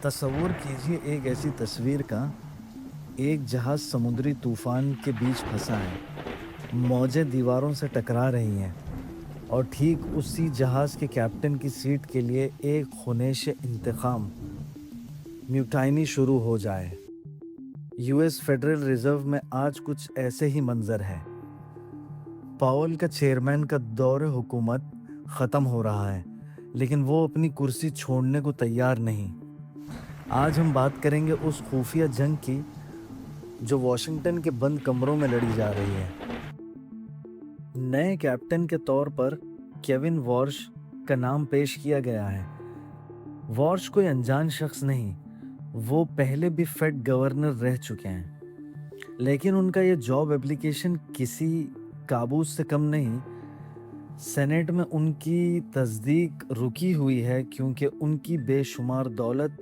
तस्वुर कीजिए एक ऐसी तस्वीर का। एक जहाज समुद्री तूफान के बीच फंसा है। मौजें दीवारों से टकरा रही हैं और ठीक उसी जहाज के कैप्टन की सीट के लिए एक ख़ुनेश इंतकाम म्यूटाइनी शुरू हो जाए। यूएस फेडरल रिजर्व में आज कुछ ऐसे ही मंजर है। पावेल का चेयरमैन का दौर हुकूमत ख़त्म हो रहा है, लेकिन वो अपनी कुर्सी छोड़ने को तैयार नहीं। आज हम बात करेंगे उस खुफिया जंग की जो वॉशिंगटन के बंद कमरों में लड़ी जा रही है। नए कैप्टन के तौर पर केविन वॉर्श का नाम पेश किया गया है। वॉर्श कोई अनजान शख्स नहीं, वो पहले भी फेड गवर्नर रह चुके हैं, लेकिन उनका ये जॉब एप्लीकेशन किसी काबूस से कम नहीं। सेनेट में उनकी तस्दीक रुकी हुई है क्योंकि उनकी बेशुमार दौलत,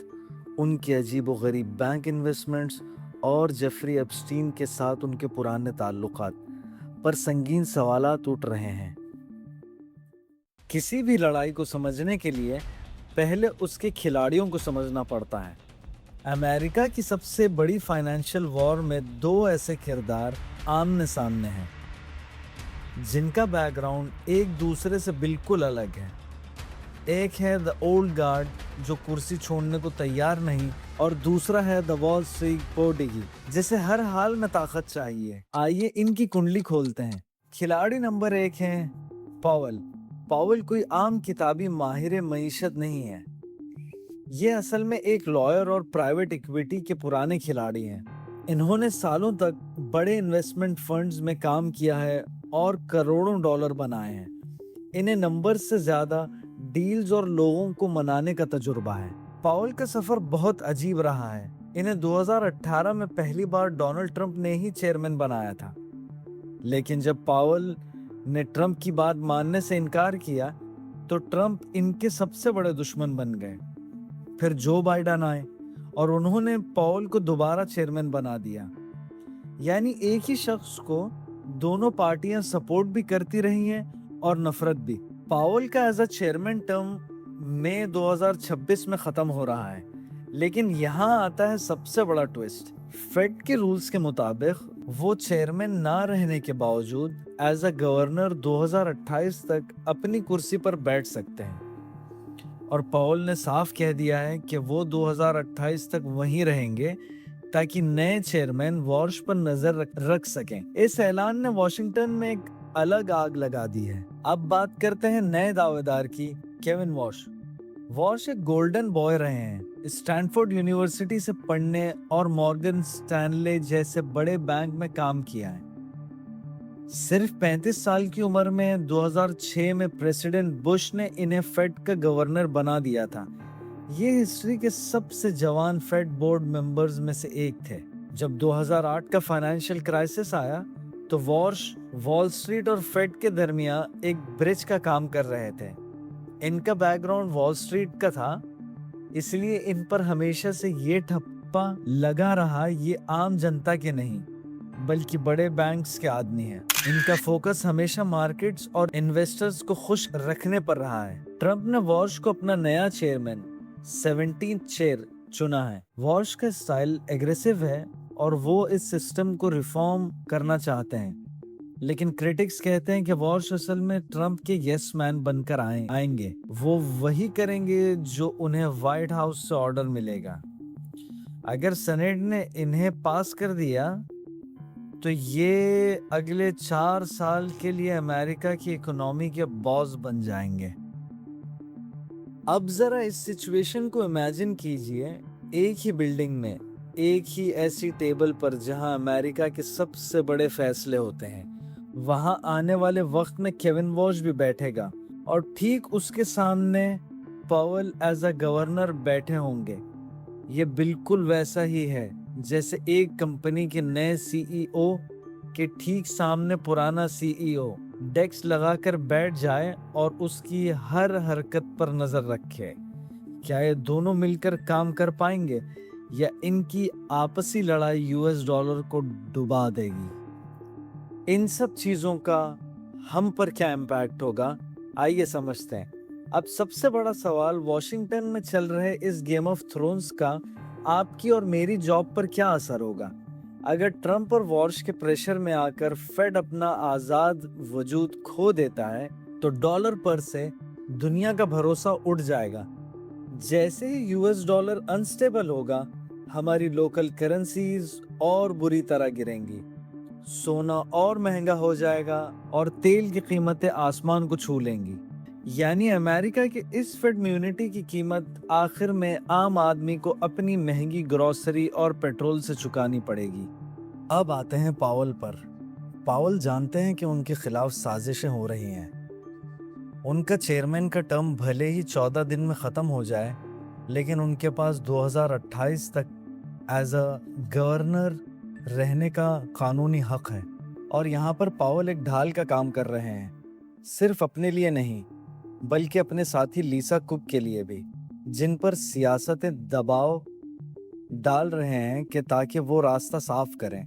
उनके अजीब-व-गरीब बैंक इन्वेस्टमेंट्स और जेफरी एप्स्टीन के साथ उनके पुराने ताल्लुकात पर संगीन सवालात उठ रहे हैं। किसी भी लड़ाई को समझने के लिए पहले उसके खिलाड़ियों को समझना पड़ता है। अमेरिका की सबसे बड़ी फाइनेंशियल वॉर में दो ऐसे किरदार आमने सामने हैं जिनका बैकग्राउंड एक दूसरे से बिल्कुल अलग है। एक है द ओल्ड गार्ड जो कुर्सी छोड़ने को तैयार नहीं, और दूसरा है द वॉल स्ट्रीट पोर्टिगी जिसे हर हाल में ताकत चाहिए। आइए इनकी कुंडली खोलते हैं। खिलाड़ी नंबर 1 है पावेल। पावेल कोई आम किताबी माहिर मईशत नहीं है। ये असल में एक लॉयर और प्राइवेट इक्विटी के पुराने खिलाड़ी हैं। इन्होंने सालों तक बड़े इन्वेस्टमेंट फंड्स में काम किया है और करोड़ों डॉलर बनाए हैं। इन्हें नंबर से ज्यादा डील्स और लोगों को मनाने का तजुर्बा है। पावेल का सफर बहुत अजीब रहा है। इन्हें 2018 में पहली बार डोनाल्ड ट्रंप ने ही चेयरमैन बनाया था, लेकिन जब पावेल ने ट्रंप की बात मानने से इनकार किया तो ट्रंप इनके सबसे बड़े दुश्मन बन गए। फिर जो बाइडेन आए और उन्होंने पावेल को दोबारा चेयरमैन बना दिया। यानी एक ही शख्स को दोनों पार्टियां सपोर्ट भी करती रही हैं और नफरत भी। पावेल का एज अ चेयरमैन टर्म मई 2026 में खत्म हो रहा है, लेकिन यहाँ आता है सबसे बड़ा ट्विस्ट। फेड के रूल्स के मुताबिक वो चेयरमैन ना रहने के बावजूद एज अ गवर्नर 2028 तक अपनी कुर्सी पर बैठ सकते हैं, और पावेल ने साफ कह दिया है कि वो 2028 तक वहीं रहेंगे ताकि नए चेयरमैन वॉर्श पर नजर रख सकें। इस ऐलान ने वॉशिंगटन में एक अलग आग लगा दी है। अब बात करते हैं नए दावेदार की, केविन वॉर्श। वॉर्श एक गोल्डन बॉय रहे हैं। स्टैनफोर्ड यूनिवर्सिटी से पढ़ने और मॉर्गन स्टैनले जैसे बड़े बैंक में काम किया है। सिर्फ 35 साल की उम्र में 2006 में प्रेसिडेंट बुश ने इन्हें फेड का गवर्नर बना दिया था। ये हिस्ट्री के सबसे जवान फेड बोर्ड मेंबर्स में से एक थे। जब 2008 का फाइनेंशियल क्राइसिस आया तो वॉर्श वॉल स्ट्रीट और फेड के दरमियान एक ब्रिज का काम कर रहे थे। इनका बैकग्राउंड वॉल स्ट्रीट का था, इसलिए इन पर हमेशा से ये ठप्पा लगा रहा ये आम जनता के नहीं बल्कि बड़े बैंक्स के आदमी हैं। इनका फोकस हमेशा मार्केट्स और इन्वेस्टर्स को खुश रखने पर रहा है। ट्रंप ने वॉर्श को अपना नया चेयरमैन 17th चेयर चुना है। वॉर्श का स्टाइल एग्रेसिव है और वो इस सिस्टम को रिफॉर्म करना चाहते हैं, लेकिन क्रिटिक्स कहते हैं कि वॉर्श असल में ट्रंप के यस मैन बनकर आएंगे। वो वही करेंगे जो उन्हें व्हाइट हाउस से ऑर्डर मिलेगा। अगर सेनेट ने इन्हें पास कर दिया तो ये अगले 4 साल के लिए अमेरिका की इकोनॉमी के बॉस बन जाएंगे। अब जरा इस सिचुएशन को इमेजिन कीजिए, एक ही बिल्डिंग में, एक ही ऐसी टेबल पर जहां अमेरिका के सबसे बड़े फैसले होते हैं, वहां आने वाले वक्त में केविन वॉर्श भी बैठेगा और ठीक उसके सामने पावेल एज अ गवर्नर बैठे होंगे। ये बिल्कुल वैसा ही है जैसे एक कंपनी के नए सीईओ के ठीक सामने पुराना सीईओ डेस्क लगाकर बैठ जाए और उसकी हर हरकत पर नजर रखे। क्या ये दोनों मिलकर काम कर पाएंगे या इनकी आपसी लड़ाई यूएस डॉलर को डुबा देगी? इन सब चीजों का हम पर क्या इम्पैक्ट होगा, आइए समझते हैं। अब सबसे बड़ा सवाल वॉशिंगटन में चल रहे इस गेम ऑफ थ्रोन्स का आपकी और मेरी जॉब पर क्या असर होगा? अगर ट्रम्प और वॉर्श के प्रेशर में आकर फेड अपना आजाद वजूद खो देता है, तो डॉलर पर से दुनिया का भरोसा उड़ जाएगा। जैसे ही यूएस डॉलर अनस्टेबल होगा, हमारी लोकल करेंसीज और बुरी तरह गिरेंगी, सोना और महंगा हो जाएगा और तेल की कीमतें आसमान को छू लेंगी। यानी अमेरिका के इस फेड इम्यूनिटी की कीमत आखिर में आम आदमी को अपनी महंगी ग्रोसरी और पेट्रोल से चुकानी पड़ेगी। अब आते हैं पावल पर। पावल जानते हैं कि उनके खिलाफ साजिशें हो रही हैं। उनका चेयरमैन का टर्म भले ही 14 दिन में ख़त्म हो जाए, लेकिन उनके पास 2028 तक एज अ गवर्नर रहने का कानूनी हक है। और यहाँ पर पावल एक ढाल का काम कर रहे हैं, सिर्फ अपने लिए नहीं बल्कि अपने साथी लीसा कुक के लिए भी, जिन पर सियासतें दबाव डाल रहे हैं कि ताकि वो रास्ता साफ करें।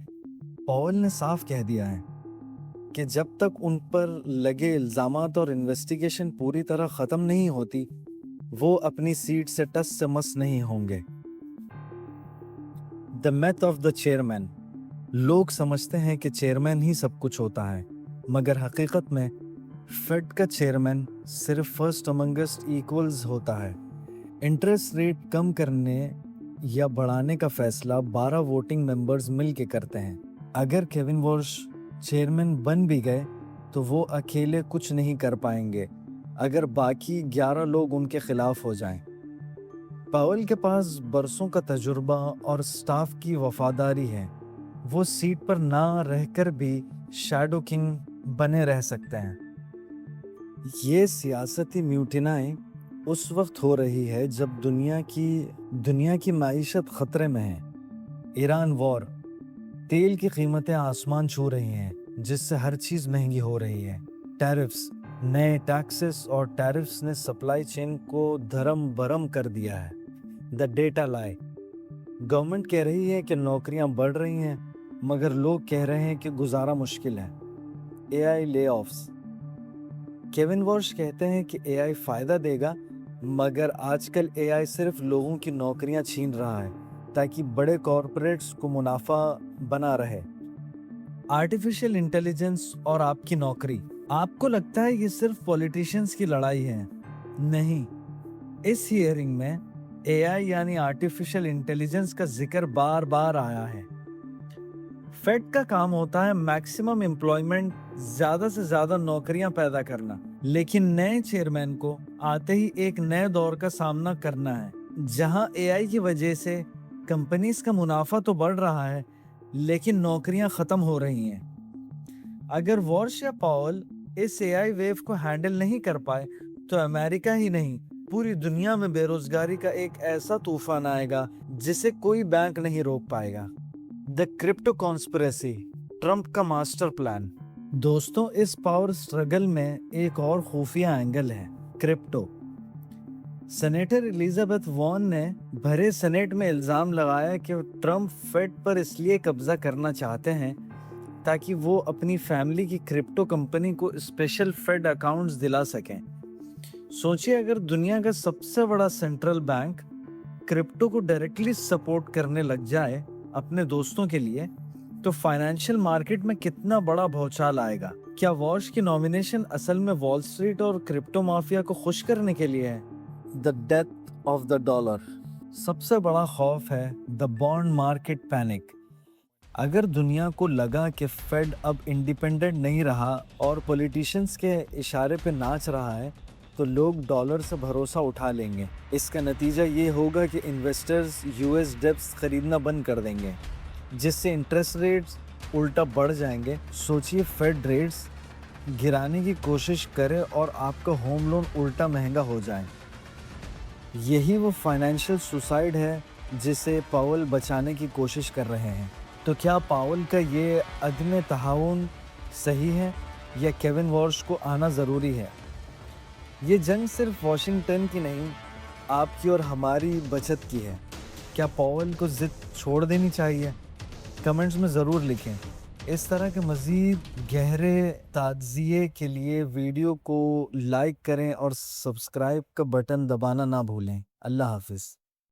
पावल ने साफ कह दिया है कि जब तक उन पर लगे इल्जामात और इन्वेस्टिगेशन पूरी तरह ख़त्म नहीं होती, वो अपनी सीट से टस से मस नहीं होंगे। The math of the chairman. लोग समझते हैं कि चेयरमैन ही सब कुछ होता है, मगर हकीकत में फेड का चेयरमैन सिर्फ फर्स्ट अमंगस्ट इक्वल्स होता है। इंटरेस्ट रेट कम करने या बढ़ाने का फैसला 12 वोटिंग मेंबर्स मिल के करते हैं। अगर केविन वॉर्श चेयरमैन बन भी गए तो वो अकेले कुछ नहीं कर पाएंगे अगर बाकी 11 लोग उनके खिलाफ हो जाएं। पावल के पास बरसों का तजुर्बा और स्टाफ की वफादारी है। वो सीट पर ना रहकर भी शैडो किंग बने रह सकते हैं। ये सियासती म्यूटिनाएं उस वक्त हो रही है जब दुनिया की माइशत खतरे में है। ईरान वॉर, तेल की कीमतें आसमान छू रही हैं, जिससे हर चीज़ महंगी हो रही है। टैरिफ्स, नए टैक्सेस और टैरिफ्स ने सप्लाई चेन को धर्म बरम कर दिया है। द डेटा लाई, गवर्नमेंट कह रही है कि नौकरियां बढ़ रही हैं, मगर लोग कह रहे हैं कि गुजारा मुश्किल है। एआई ले ऑफ्स, केविन वॉर्श कहते हैं कि एआई फ़ायदा देगा, मगर आजकल एआई सिर्फ लोगों की नौकरियां छीन रहा है ताकि बड़े कॉरपोरेट्स को मुनाफा बना रहे। आर्टिफिशियल इंटेलिजेंस और आपकी नौकरी। आपको लगता है ये सिर्फ पॉलिटिशियंस की लड़ाई है? नहीं, इस हियरिंग में एआई यानी आर्टिफिशियल इंटेलिजेंस का जिक्र बार बार आया है। फेड का काम होता है मैक्सिमम एम्प्लॉयमेंट, ज्यादा से ज्यादा नौकरियां पैदा करना, लेकिन नए चेयरमैन को आते ही एक नए दौर का सामना करना है, जहां एआई की वजह से कंपनीज का मुनाफा तो बढ़ रहा है, लेकिन नौकरियां खत्म हो रही हैं। अगर वॉर्श या पावल इस एआई वेव को हैंडल नहीं कर पाए, तो अमेरिका ही नहीं, पूरी दुनिया में बेरोजगारी का एक ऐसा तूफान आएगा जिसे कोई बैंक नहीं रोक पाएगा। द क्रिप्टो कॉन्स्पिरेसी, ट्रंप का मास्टर प्लान। दोस्तों, इस पावर स्ट्रगल में एक और खुफिया एंगल है, क्रिप्टो। सेनेटर एलिजाबेथ वॉर्न ने भरे सेनेट में इल्जाम लगाया कि ट्रंप फेड पर इसलिए कब्जा करना चाहते हैं ताकि वो अपनी फैमिली की क्रिप्टो कंपनी को स्पेशल फेड अकाउंट्स दिला सकें। सोचिए, अगर दुनिया का सबसे बड़ा सेंट्रल बैंक क्रिप्टो को डायरेक्टली सपोर्ट करने लग जाए अपने दोस्तों के लिए, तो फाइनेंशियल मार्केट में कितना बड़ा भौचाल आएगा। क्या वॉर्श की नॉमिनेशन असल में वॉल स्ट्रीट और क्रिप्टो माफिया को खुश करने के लिए है? The death of the dollar. सबसे बड़ा खौफ है द बॉन्ड मार्केट पैनिक। अगर दुनिया को लगा कि फेड अब इंडिपेंडेंट नहीं रहा और पॉलिटिशियंस के इशारे पे नाच रहा है, तो लोग डॉलर से भरोसा उठा लेंगे। इसका नतीजा ये होगा कि इन्वेस्टर्स यूएस डेब्ट्स खरीदना बंद कर देंगे, जिससे इंटरेस्ट रेट्स उल्टा बढ़ जाएंगे। सोचिए, फेड रेट्स गिराने की कोशिश करे और आपका होम लोन उल्टा महंगा हो जाए। यही वो फाइनेंशियल सुसाइड है जिसे पावल बचाने की कोशिश कर रहे हैं। तो क्या पावल का ये अदम तहावुन सही है या केविन वॉर्श को आना ज़रूरी है? ये जंग सिर्फ वॉशिंगटन की नहीं, आपकी और हमारी बचत की है। क्या पावल को जिद छोड़ देनी चाहिए? कमेंट्स में ज़रूर लिखें। اس طرح کے مزید گہرے تجزیے کے لیے ویڈیو کو لائک کریں اور سبسکرائب کا بٹن دبانا نہ بھولیں۔ اللہ حافظ۔